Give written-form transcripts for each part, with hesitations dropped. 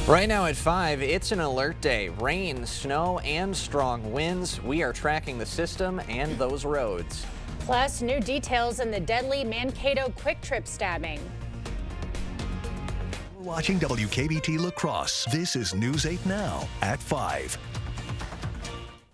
Right now at 5, it's an alert day. Rain, snow, and strong winds. We are tracking the system and those roads. Plus, new details in the deadly Mankato Quick Trip stabbing. Watching WKBT La Crosse. This is News 8 Now at 5.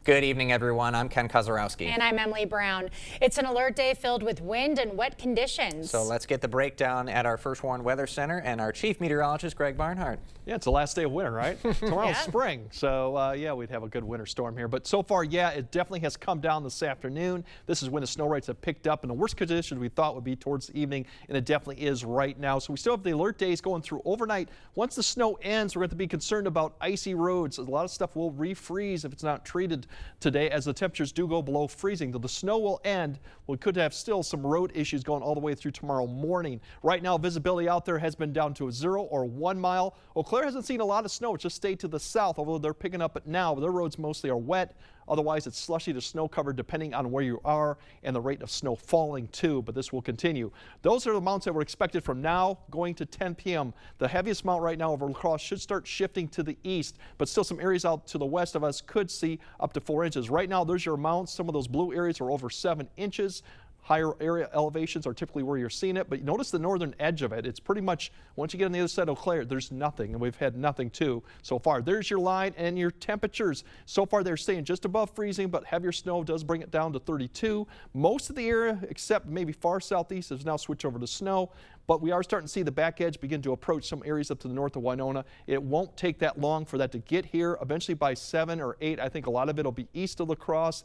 Good evening, everyone. I'm Ken Kozarowski. And I'm Emily Brown. It's an alert day filled with wind and wet conditions. So let's get the breakdown at our First Warn Weather Center and our chief meteorologist, Greg Barnhart. Yeah, it's the last day of winter, right? Tomorrow's spring. So, yeah, we'd have a good winter storm here. But so far, yeah, it definitely has come down this afternoon. This is when the snow rates have picked up, and the worst conditions we thought would be towards the evening, and it definitely is right now. So we still have the alert days going through overnight. Once the snow ends, we're going to be concerned about icy roads. A lot of stuff will refreeze if it's not treated today, as the temperatures do go below freezing. Though the snow will end, we could have still some road issues going all the way through tomorrow morning. Right now, visibility out there has been down to a 0 or 1 mile. Eau Claire hasn't seen a lot of snow. It just stayed to the south, although they're picking up it now. Their roads mostly are wet. Otherwise, it's slushy to snow covered depending on where you are and the rate of snow falling too, but this will continue. Those are the amounts that were expected from now going to 10 p.m. The heaviest amount right now over La Crosse should start shifting to the east, but still some areas out to the west of us could see up to 4 inches. Right now, there's your amounts. Some of those blue areas are over 7 inches. Higher area elevations are typically where you're seeing it, but notice the northern edge of it. It's pretty much, once you get on the other side of Eau Claire, there's nothing, and we've had nothing too so far. There's your line and your temperatures. So far, they're staying just above freezing, but heavier snow does bring it down to 32. Most of the area, except maybe far southeast, has now switched over to snow, but we are starting to see the back edge begin to approach some areas up to the north of Winona. It won't take that long for that to get here. Eventually, by 7 or 8, I think a lot of it will be east of La Crosse.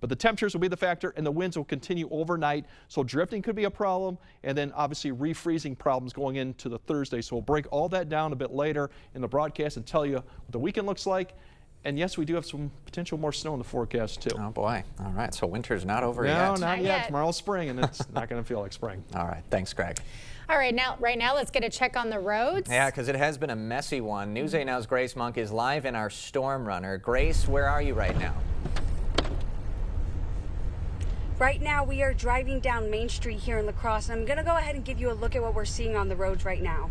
But the temperatures will be the factor, and the winds will continue overnight. So drifting could be a problem, and then obviously refreezing problems going into the Thursday. So we'll break all that down a bit later in the broadcast and tell you what the weekend looks like. And yes, we do have some potential more snow in the forecast too. Oh boy. All right. So winter's not over yet. No, not yet. Tomorrow's spring, and it's not going to feel like spring. All right. Thanks, Greg. All right, right now, let's get a check on the roads. Yeah, because it has been a messy one. News 8 Now's Grace Monk is live in our storm runner. Grace, where are you right now? Right now, we are driving down Main Street here in La Crosse, and I'm going to go ahead and give you a look at what we're seeing on the roads right now.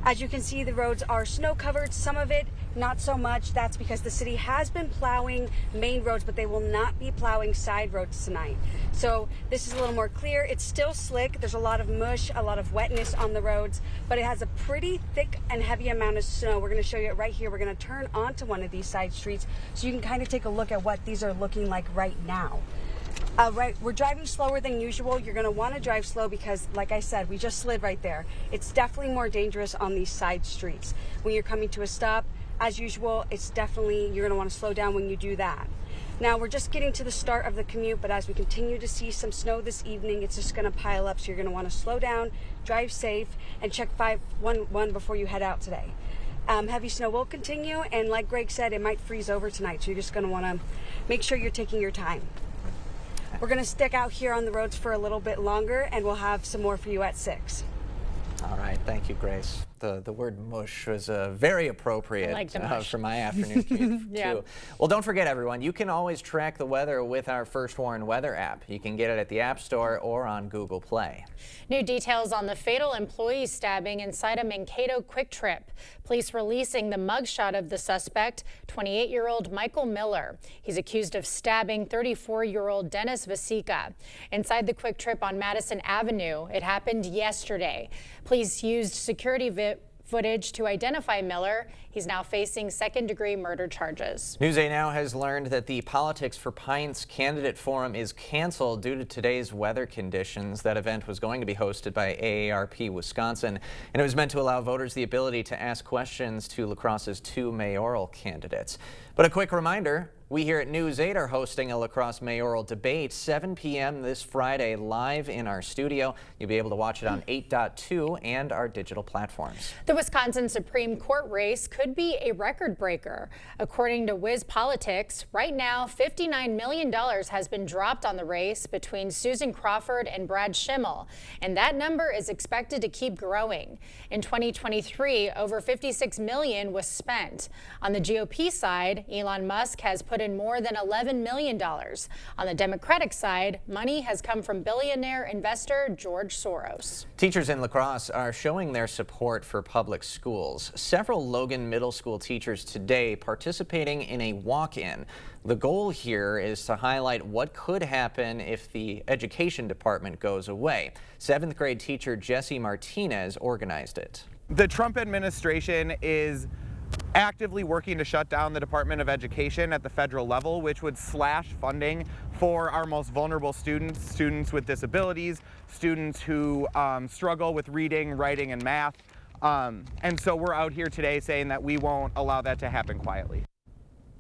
As you can see, the roads are snow covered, some of it not so much. That's because the city has been plowing main roads, but they will not be plowing side roads tonight. So this is a little more clear. It's still slick. There's a lot of mush, a lot of wetness on the roads, but it has a pretty thick and heavy amount of snow. We're going to show you it right here. We're going to turn onto one of these side streets so you can kind of take a look at what these are looking like right now. We're driving slower than usual. You're going to want to drive slow because, like I said, we just slid right there. It's definitely more dangerous on these side streets. When you're coming to a stop, as usual, it's definitely, you're going to want to slow down when you do that. Now, we're just getting to the start of the commute, but as we continue to see some snow this evening, it's just going to pile up. So you're going to want to slow down, drive safe, and check 511 before you head out today. Heavy snow will continue, and like Greg said, it might freeze over tonight. So you're just going to want to make sure you're taking your time. We're going to stick out here on the roads for a little bit longer, and we'll have some more for you at 6. All right. Thank you, Grace. The word mush was very appropriate for my afternoon commute too. Well, don't forget, everyone, you can always track the weather with our First Warn Weather app. You can get it at the App Store or on Google Play. New details on the fatal employee stabbing inside a Mankato Quick Trip. Police releasing the mugshot of the suspect, 28-year-old Michael Miller. He's accused of stabbing 34-year-old Dennis Vasica inside the Quick Trip on Madison Avenue. It happened yesterday. Police used security footage to identify Miller. He's now facing second-degree murder charges. News 8 Now has learned that the Politics for Pints candidate forum is canceled due to today's weather conditions. That event was going to be hosted by AARP Wisconsin, and it was meant to allow voters the ability to ask questions to La Crosse's 2 mayoral candidates. But a quick reminder, we here at News 8 are hosting a La Crosse mayoral debate, 7 p.m. this Friday, live in our studio. You'll be able to watch it on 8.2 and our digital platforms. The Wisconsin Supreme Court race could be a record breaker. According to Wiz Politics, right now, $59 million has been dropped on the race between Susan Crawford and Brad Schimmel, and that number is expected to keep growing. In 2023, over $56 million was spent. On the GOP side, side, Elon Musk has put in more than $11 million. On the Democratic side, money has come from billionaire investor George Soros. Teachers in La Crosse are showing their support for public schools. Several Logan Middle School teachers today participating in a walk-in. The goal here is to highlight what could happen if the education department goes away. 7th grade teacher Jesse Martinez organized it. The Trump administration is actively working to shut down the Department of Education at the federal level, which would slash funding for our most vulnerable students, students with disabilities, students who struggle with reading, writing, and math. And so we're out here today saying that we won't allow that to happen quietly.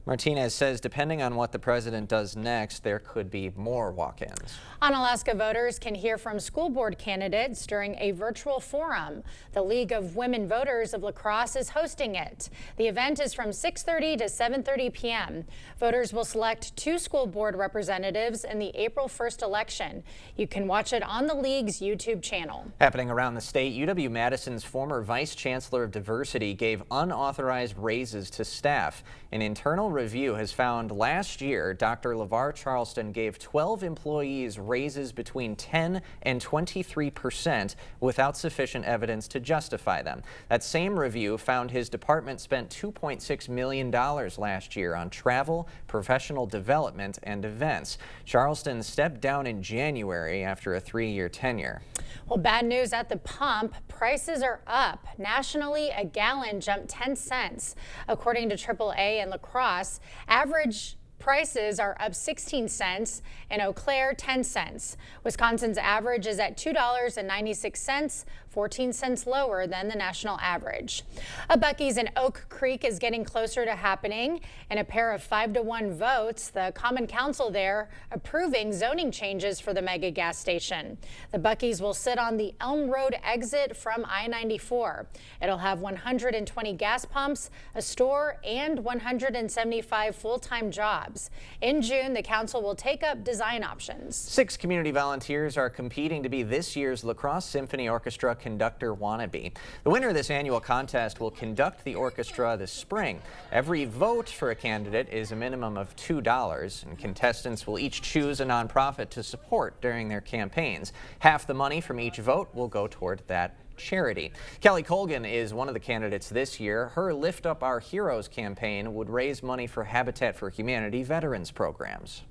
Martinez says depending on what the president does next, there could be more walk-ins. Unalaska voters can hear from school board candidates during a virtual forum. The League of Women Voters of La Crosse is hosting it. The event is from 6:30 to 7:30 p.m. Voters will select 2 school board representatives in the April 1st election. You can watch it on the League's YouTube channel. Happening around the state, UW-Madison's former Vice Chancellor of Diversity gave unauthorized raises to staff. An internal review has found last year, Dr. LeVar Charleston gave 12 employees raises between 10 and 23% without sufficient evidence to justify them. That same review found his department spent $2.6 million last year on travel, professional development, and events. Charleston stepped down in January after a 3-year tenure. Well, bad news at the pump. Prices are up. Nationally, a gallon jumped 10 cents. According to AAA in La Crosse, average prices are up 16 cents, in Eau Claire 10 cents. Wisconsin's average is at $2.96, 14 cents lower than the national average. A Buc-ee's in Oak Creek is getting closer to happening. In a pair of 5-to-1 votes, the Common Council there approving zoning changes for the mega gas station. The Buc-ee's will sit on the Elm Road exit from I-94. It'll have 120 gas pumps, a store, and 175 full-time jobs. In June, the council will take up design options. 6 community volunteers are competing to be this year's La Crosse Symphony Orchestra conductor wannabe. The winner of this annual contest will conduct the orchestra this spring. Every vote for a candidate is a minimum of $2, and contestants will each choose a nonprofit to support during their campaigns. Half the money from each vote will go toward that charity. Kelly Colgan is one of the candidates this year. Her Lift Up Our Heroes campaign would raise money for Habitat for Humanity veterans programs.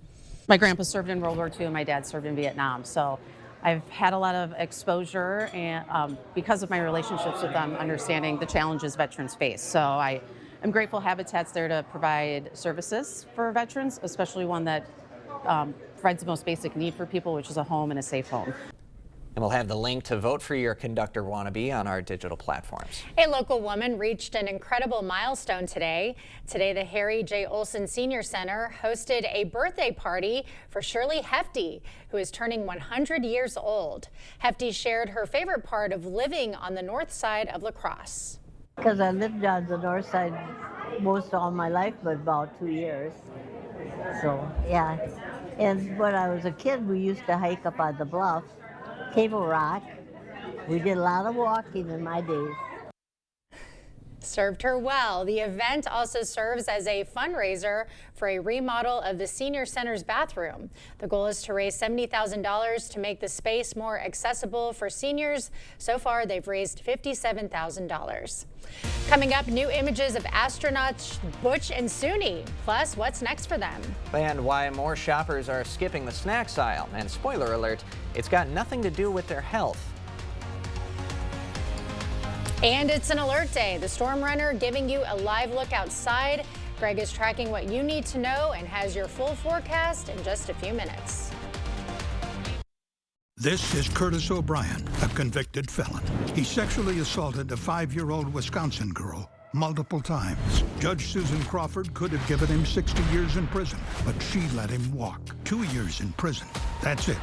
My grandpa served in World War II and my dad served in Vietnam, so I've had a lot of exposure and because of my relationships with them, understanding the challenges veterans face. So I'm grateful Habitat's there to provide services for veterans, especially one that provides the most basic need for people, which is a home and a safe home. And we'll have the link to vote for your conductor wannabe on our digital platforms. A local woman reached an incredible milestone today. Today, the Harry J. Olson Senior Center hosted a birthday party for Shirley Hefty, who is turning 100 years old. Hefty shared her favorite part of living on the north side of La Crosse. Because I lived on the north side most of all my life, but about 2 years. So, yeah. And when I was a kid, we used to hike up on the bluff. Table Rock. We did a lot of walking in my days. Served her well. The event also serves as a fundraiser for a remodel of the senior center's bathroom. The goal is to raise $70,000 to make the space more accessible for seniors. So far, they've raised $57,000. Coming up, new images of astronauts Butch and Suni. Plus, what's next for them? And why more shoppers are skipping the snacks aisle. And spoiler alert, it's got nothing to do with their health. And it's an alert day. The Storm Runner giving you a live look outside. Greg is tracking what you need to know and has your full forecast in just a few minutes. This is Curtis O'Brien, a convicted felon. He sexually assaulted a 5-year-old Wisconsin girl multiple times. Judge Susan Crawford could have given him 60 years in prison, but she let him walk. 2 years in prison. That's it.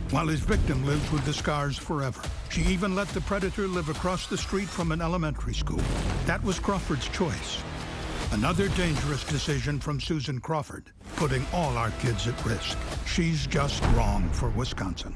While his victim lives with the scars forever. She even let the predator live across the street from an elementary school. That was Crawford's choice. Another dangerous decision from Susan Crawford, putting all our kids at risk. She's just wrong for Wisconsin.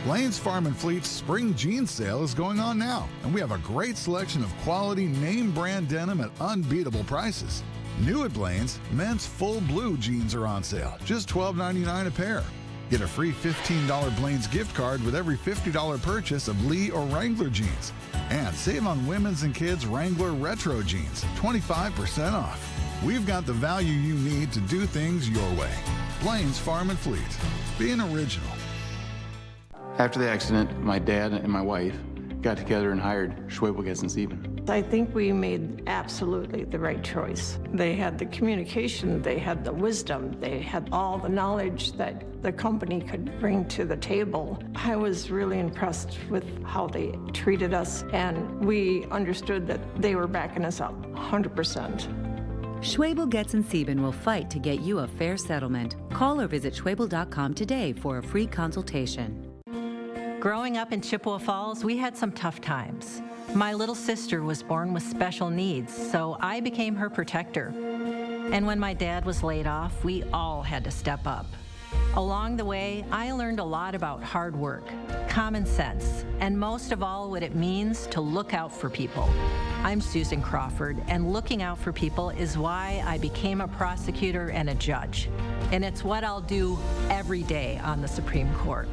Lane's Farm and Fleet's spring jeans sale is going on now, and we have a great selection of quality name brand denim at unbeatable prices. New at Blaine's, men's full blue jeans are on sale, just $12.99 a pair. Get a free $15 Blaine's gift card with every $50 purchase of Lee or Wrangler jeans. And save on women's and kids' Wrangler Retro jeans, 25% off. We've got the value you need to do things your way. Blaine's Farm and Fleet. Being original. After the accident, my dad and my wife got together and hired Schwebel, Getz & Sieben. I think we made absolutely the right choice. They had the communication, they had the wisdom, they had all the knowledge that the company could bring to the table. I was really impressed with how they treated us, and we understood that they were backing us up 100%. Schwebel, Getz & Sieben will fight to get you a fair settlement. Call or visit Schwebel.com today for a free consultation. Growing up in Chippewa Falls, we had some tough times. My little sister was born with special needs, so I became her protector. And when my dad was laid off, we all had to step up. Along the way, I learned a lot about hard work, common sense, and most of all, what it means to look out for people. I'm Susan Crawford, and looking out for people is why I became a prosecutor and a judge. And it's what I'll do every day on the Supreme Court.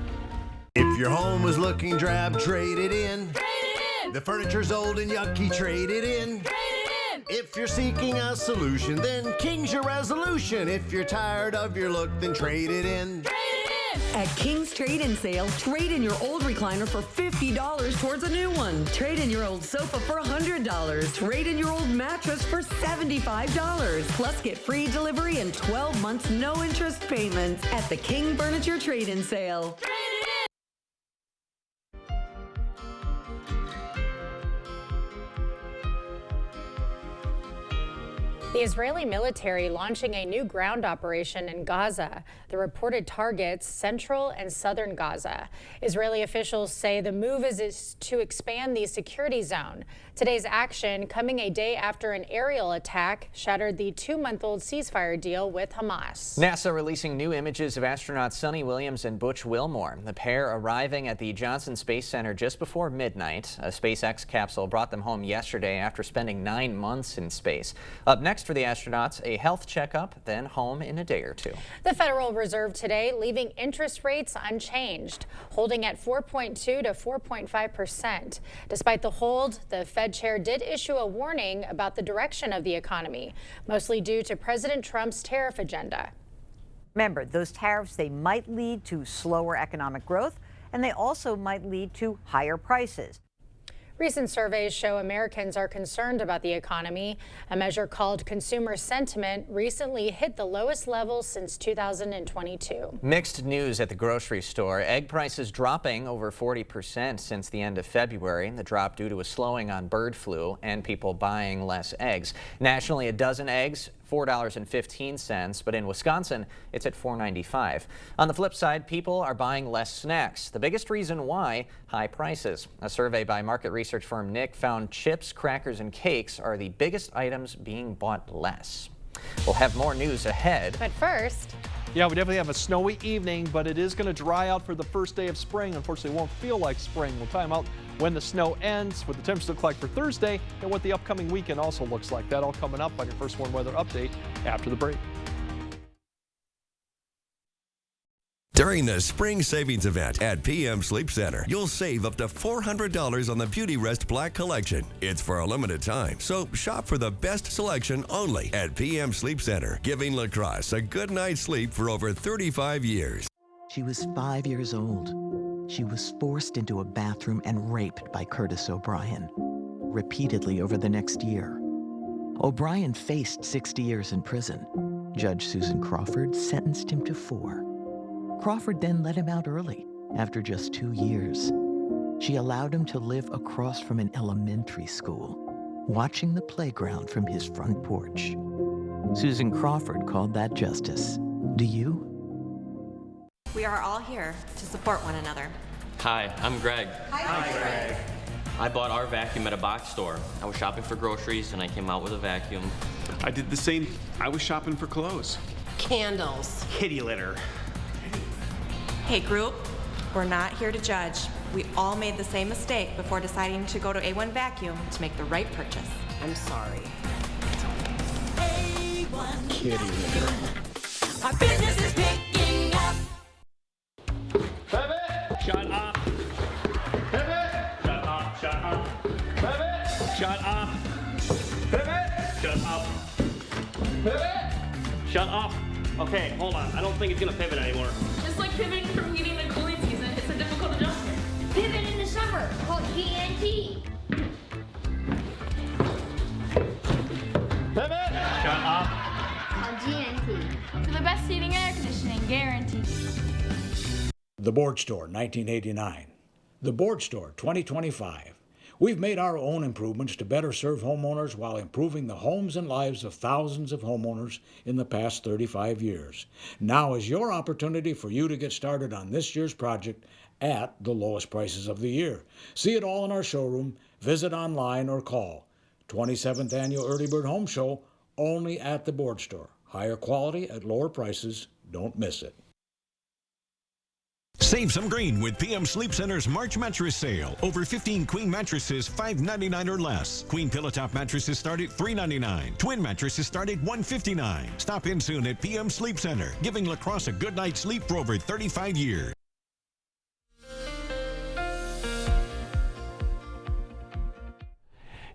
If your home is looking drab, trade it in. Trade it in. The furniture's old and yucky, trade it in. Trade it in. If you're seeking a solution, then King's your resolution. If you're tired of your look, then trade it in. Trade it in. At King's Trade-In Sale, trade in your old recliner for $50 towards a new one. Trade in your old sofa for $100. Trade in your old mattress for $75. Plus, get free delivery and 12 months no-interest payments at the King Furniture Trade-In Sale. The Israeli military launching a new ground operation in Gaza. The reported targets central and southern Gaza. Israeli officials say the move is to expand the security zone. Today's action coming a day after an aerial attack shattered the 2-month-old ceasefire deal with Hamas. NASA releasing new images of astronauts Sunny Williams and Butch Wilmore. The pair arriving at the Johnson Space Center just before midnight. A SpaceX capsule brought them home yesterday after spending 9 months in space. Up next for the astronauts, a health checkup, then home in a day or two. The Federal Reserve today leaving interest rates unchanged, holding at 4.2 to 4.5%. Despite the hold, the Fed chair did issue a warning about the direction of the economy, mostly due to President Trump's tariff agenda. Remember, those tariffs, they might lead to slower economic growth, and they also might lead to higher prices. Recent surveys show Americans are concerned about the economy. A measure called consumer sentiment recently hit the lowest level since 2022. Mixed news at the grocery store. Egg prices dropping over 40% since the end of February. The drop due to a slowing on bird flu and people buying less eggs. Nationally, a dozen eggs $4.15, but in Wisconsin, it's at $4.95. On the flip side, people are buying less snacks. The biggest reason why, high prices. A survey by market research firm Nick found chips, crackers, and cakes are the biggest items being bought less. We'll have more news ahead. But first, yeah, we definitely have a snowy evening, but it is going to dry out for the first day of spring. Unfortunately, it won't feel like spring. We'll time out when the snow ends, what the temps look like for Thursday, and what the upcoming weekend also looks like. That all coming up on your First Warn Weather Update after the break. During the spring savings event at PM Sleep Center, you'll save up to $400 on the Beauty Rest Black Collection. It's for a limited time, so shop for the best selection only at PM Sleep Center, giving La Crosse a good night's sleep for over 35 years. She was 5 years old. She was forced into a bathroom and raped by Curtis O'Brien, repeatedly over the next year. O'Brien faced 60 years in prison. Judge Susan Crawford sentenced him to 4. Crawford then let him out early, after just 2 years. She allowed him to live across from an elementary school, watching the playground from his front porch. Susan Crawford called that justice. Do you? We are all here to support one another. Hi, I'm Greg. Hi, Greg. I bought our vacuum at a box store. I was shopping for groceries and I came out with a vacuum. I did the same. I was shopping for clothes. Candles. Kitty litter. Hey group, we're not here to judge. We all made the same mistake before deciding to go to A1 Vacuum to make the right purchase. I'm sorry. A1 one. Kitty litter. Our business is picking up. Pivot! Shut up! Pivot! Shut up! Shut up! Pivot! Shut up! Pivot! Shut up! Pivot! Shut up! Okay, hold on. I don't think it's gonna pivot anymore. Just like pivoting from heating to cooling season, it's a difficult adjustment. Pivot in the summer, called GNT. Pivot! Shut up! On GNT. For the best heating and air conditioning, guaranteed. The Board Store, 1989. The Board Store, 2025. We've made our own improvements to better serve homeowners while improving the homes and lives of thousands of homeowners in the past 35 years. Now is your opportunity for you to get started on this year's project at the lowest prices of the year. See it all in our showroom, visit online, or call. 27th Annual Early Bird Home Show, only at the Board Store. Higher quality at lower prices. Don't miss it. Save some green with PM Sleep Center's March mattress sale. Over 15 queen mattresses, $5.99 or less. Queen pillow top mattresses start at $3.99. Twin mattresses start at $159. Stop in soon at PM Sleep Center, giving La Crosse a good night's sleep for over 35 years.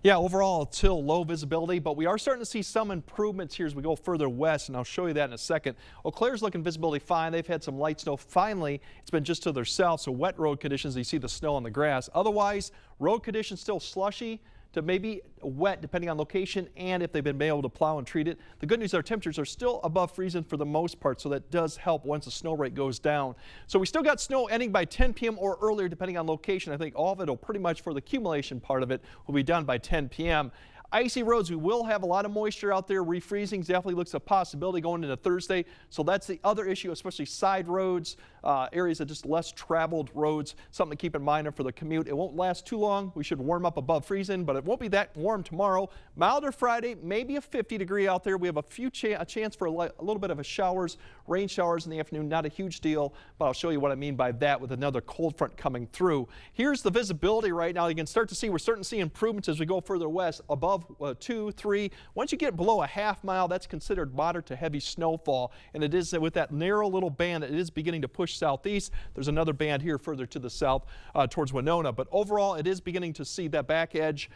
Yeah, overall, still low visibility, but we are starting to see some improvements here as we go further west, and I'll show you that in a second. Eau Claire's looking visibility fine. They've had some light snow. Finally, it's been just to their south, so wet road conditions. You see the snow on the grass. Otherwise, road conditions still slushy to maybe wet, depending on location and if they've been able to plow and treat it. The good news, our temperatures are still above freezing for the most part, so that does help once the snow rate goes down. So we still got snow ending by 10 p.m. or earlier, depending on location. I think all of it will pretty much, for the accumulation part of it, will be done by 10 p.m. Icy roads, we will have a lot of moisture out there. Refreezing definitely looks a possibility going into Thursday. So that's the other issue, especially side roads, areas that just less traveled roads. Something to keep in mind for the commute. It won't last too long. We should warm up above freezing, but it won't be that warm tomorrow. Milder Friday, maybe a 50-degree out there. We have a chance for a little bit of a showers, rain showers in the afternoon. Not a huge deal, but I'll show you what I mean by that with another cold front coming through. Here's the visibility right now. You can start to see, we're starting to see improvements as we go further west, above 2, 3. Once you get below a half mile, that's considered moderate to heavy snowfall. And it is with that narrow little band, it is beginning to push southeast. There's another band here further to the south towards Winona. But overall, it is beginning to see that back edge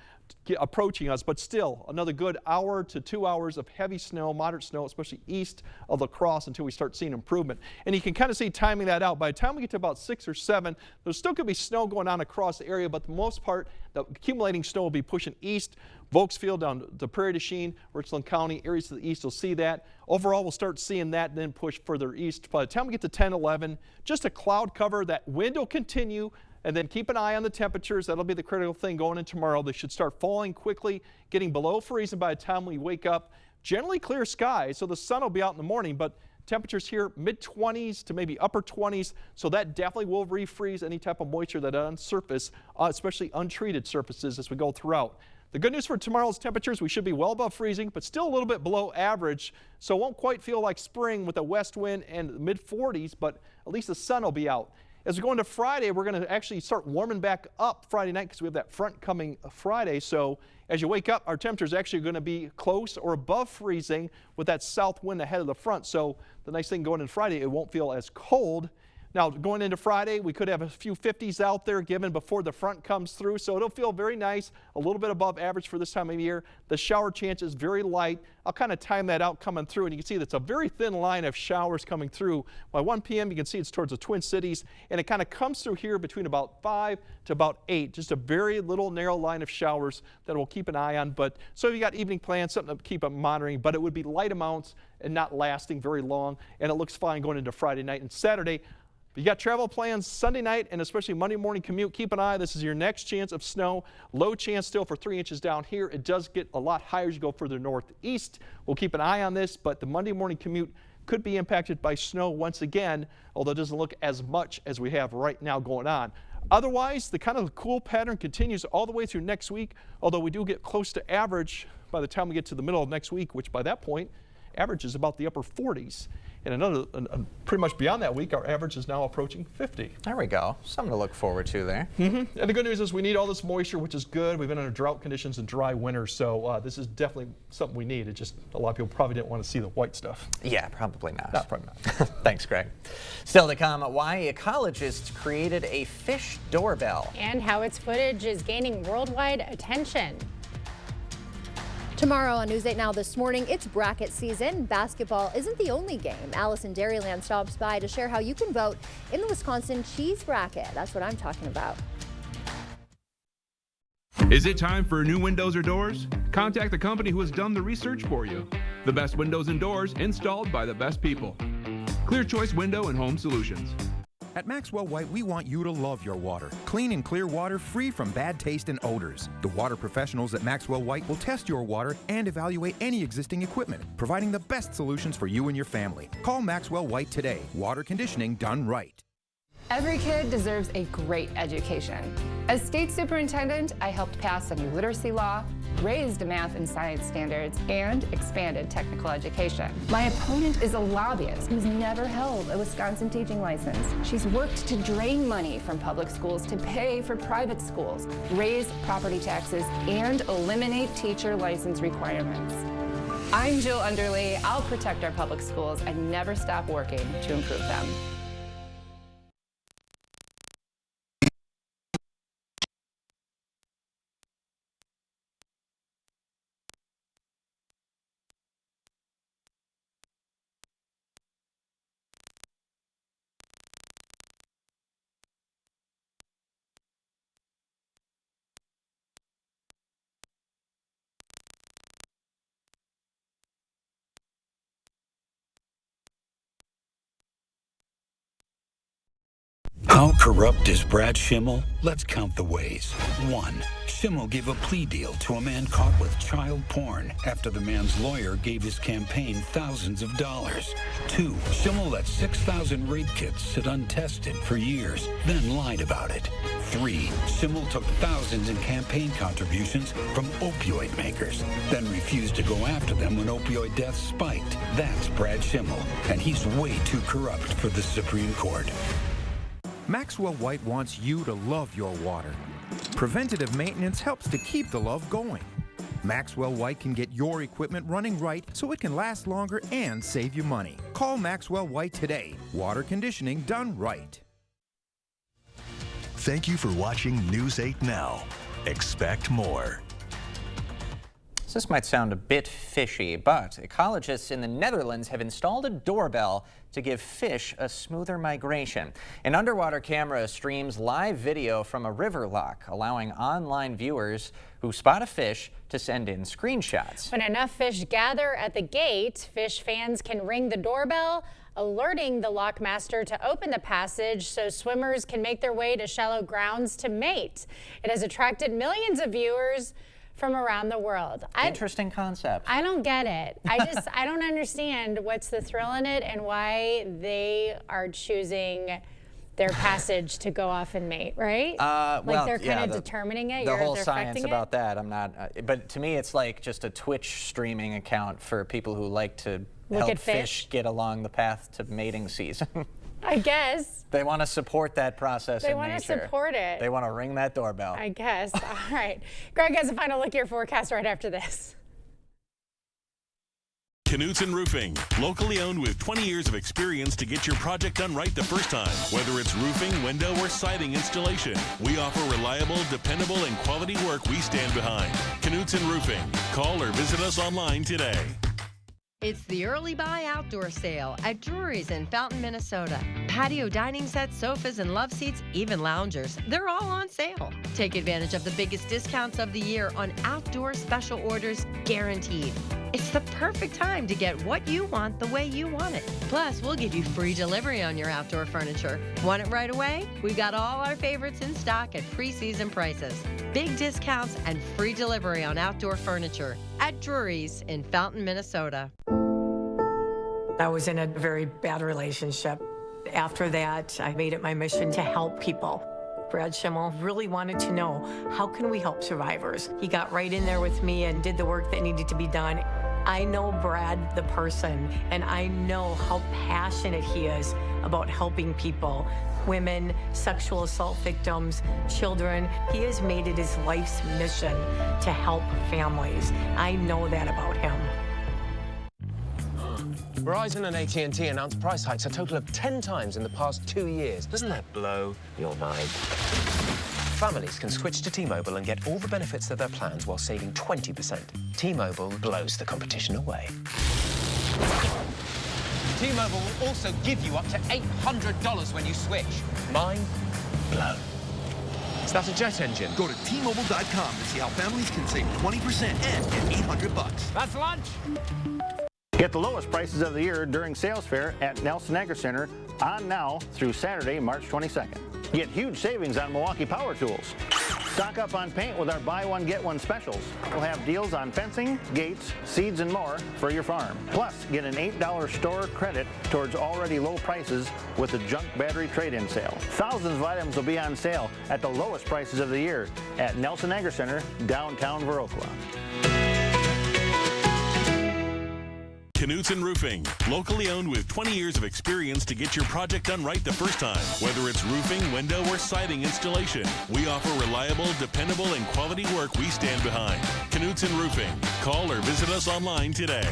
approaching us, but still another good hour to 2 hours of heavy snow, moderate snow, especially east of La Crosse until we start seeing improvement. And you can kind of see timing that out. By the time we get to about 6 or 7, there's still going to be snow going on across the area, but the most part, the accumulating snow will be pushing east. Volksfield down to Prairie du Chien, Richland County, areas to the east, you'll see that. Overall, we'll start seeing that and then push further east. By the time we get to 10, 11, just a cloud cover. That wind will continue. And then keep an eye on the temperatures. That'll be the critical thing going in tomorrow. They should start falling quickly, getting below freezing by the time we wake up. Generally clear skies, so the sun will be out in the morning, but temperatures here mid-20s to maybe upper 20s, so that definitely will refreeze any type of moisture that on surface, especially untreated surfaces as we go throughout. The good news for tomorrow's temperatures, we should be well above freezing, but still a little bit below average, so it won't quite feel like spring with a west wind and mid-40s, but at least the sun will be out. As we go into Friday, we're going to actually start warming back up Friday night because we have that front coming Friday. So as you wake up, our temperature is actually going to be close or above freezing with that south wind ahead of the front. So the nice thing going into Friday, it won't feel as cold. Now, going into Friday, we could have a few 50s out there given before the front comes through, so it'll feel very nice, a little bit above average for this time of year. The shower chance is very light. I'll kind of time that out coming through, and you can see that's a very thin line of showers coming through. By 1 p.m., you can see it's towards the Twin Cities, and it kind of comes through here between about 5 to about 8, just a very little narrow line of showers that we'll keep an eye on. But so if you got evening plans, something to keep monitoring, but it would be light amounts and not lasting very long, and it looks fine going into Friday night and Saturday. If you got travel plans Sunday night and especially Monday morning commute, keep an eye. This is your next chance of snow. Low chance still for 3 inches down here. It does get a lot higher as you go further northeast. We'll keep an eye on this, but the Monday morning commute could be impacted by snow once again, although it doesn't look as much as we have right now going on. Otherwise, the kind of cool pattern continues all the way through next week, although we do get close to average by the time we get to the middle of next week, which by that point, average is about the upper 40s. And pretty much beyond that week, our average is now approaching 50. There we go. Something to look forward to there. And the good news is we need all this moisture, which is good. We've been under drought conditions and dry winters, so this is definitely something we need. It just, a lot of people probably didn't want to see the white stuff. Yeah, probably not. No, probably not. Thanks, Greg. Still to come, why ecologists created a fish doorbell. And how its footage is gaining worldwide attention. Tomorrow on News 8 Now this morning, it's bracket season. Basketball isn't the only game. Allison Dairyland stops by to share how you can vote in the Wisconsin cheese bracket. That's what I'm talking about. Is it time for new windows or doors? Contact the company who has done the research for you. The best windows and doors installed by the best people. Clear Choice Window and Home Solutions. At Maxwell White, we want you to love your water. Clean and clear water free from bad taste and odors. The water professionals at Maxwell White will test your water and evaluate any existing equipment, providing the best solutions for you and your family. Call Maxwell White today. Water conditioning done right. Every kid deserves a great education. As state superintendent, I helped pass a new literacy law, raised math and science standards, and expanded technical education. My opponent is a lobbyist who's never held a Wisconsin teaching license. She's worked to drain money from public schools to pay for private schools, raise property taxes, and eliminate teacher license requirements. I'm Jill Underley. I'll protect our public schools and never stop working to improve them. How corrupt is Brad Schimmel? Let's count the ways. 1. Schimmel gave a plea deal to a man caught with child porn after the man's lawyer gave his campaign thousands of dollars. 2. Schimmel let 6,000 rape kits sit untested for years, then lied about it. 3. Schimmel took thousands in campaign contributions from opioid makers, then refused to go after them when opioid deaths spiked. That's Brad Schimmel, and he's way too corrupt for the Supreme Court. Maxwell White wants you to love your water. Preventative maintenance helps to keep the love going. Maxwell White can get your equipment running right so it can last longer and save you money. Call Maxwell White today. Water conditioning done right. Thank you for watching News 8 Now. Expect more. This might sound a bit fishy, but ecologists in the Netherlands have installed a doorbell to give fish a smoother migration. An underwater camera streams live video from a river loch, allowing online viewers who spot a fish to send in screenshots. When enough fish gather at the gate, fish fans can ring the doorbell, alerting the loch master to open the passage so swimmers can make their way to shallow grounds to mate. It has attracted millions of viewers from around the world. Interesting concept. I don't get it. I don't understand what's the thrill in it and why they are choosing their passage to go off and mate, right? Like they're kind of determining it. The whole science about that, I'm not. But to me, it's like just a Twitch streaming account for people who like to help fish get along the path to mating season. I guess. They want to support that process in nature. They want to support it. They want to ring that doorbell. I guess. All right. Greg has a final look at your forecast right after this. Knutson Roofing, locally owned with 20 years of experience to get your project done right the first time. Whether it's roofing, window, or siding installation, we offer reliable, dependable, and quality work we stand behind. Knutson Roofing. Call or visit us online today. It's the Early Buy Outdoor Sale at Drury's in Fountain, Minnesota. Patio dining sets, sofas, and love seats, even loungers, they're all on sale. Take advantage of the biggest discounts of the year on outdoor special orders guaranteed. It's the perfect time to get what you want the way you want it. Plus, we'll give you free delivery on your outdoor furniture. Want it right away? We've got all our favorites in stock at pre-season prices. Big discounts and free delivery on outdoor furniture at Drury's in Fountain, Minnesota. I was in a very bad relationship. After that, I made it my mission to help people. Brad Schimmel really wanted to know, how can we help survivors? He got right in there with me and did the work that needed to be done. I know Brad, the person, and I know how passionate he is about helping people. Women, sexual assault victims, children. He has made it his life's mission to help families. I know that about him. Verizon and AT&T announced price hikes a total of 10 times in the past 2 years. Doesn't that blow your mind? Families can switch to T-Mobile and get all the benefits of their plans while saving 20%. T-Mobile blows the competition away. T-Mobile will also give you up to $800 when you switch. Mind blown. Is that a jet engine? Go to T-Mobile.com to see how families can save 20% and get $800. That's lunch. Get the lowest prices of the year during sales fair at Nelson Agri Center on now through Saturday, March 22nd. Get huge savings on Milwaukee power tools. Stock up on paint with our buy one, get one specials. We'll have deals on fencing, gates, seeds, and more for your farm. Plus, get an $8 store credit towards already low prices with the junk battery trade-in sale. Thousands of items will be on sale at the lowest prices of the year at Nelson Agri Center, downtown Viroqua. Knutson Roofing, locally owned with 20 years of experience to get your project done right the first time. Whether it's roofing, window, or siding installation, we offer reliable, dependable, and quality work we stand behind. Knutson Roofing. Call or visit us online today.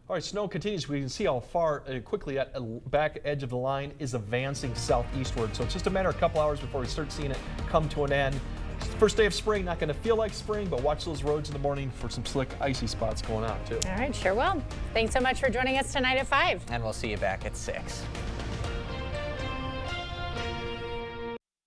All right, snow continues. We can see how far quickly that back edge of the line is advancing southeastward. So it's just a matter of a couple hours before we start seeing it come to an end. It's the first day of spring, not going to feel like spring, but watch those roads in the morning for some slick, icy spots going on, too. All right, sure will. Thanks so much for joining us tonight at 5. And we'll see you back at 6.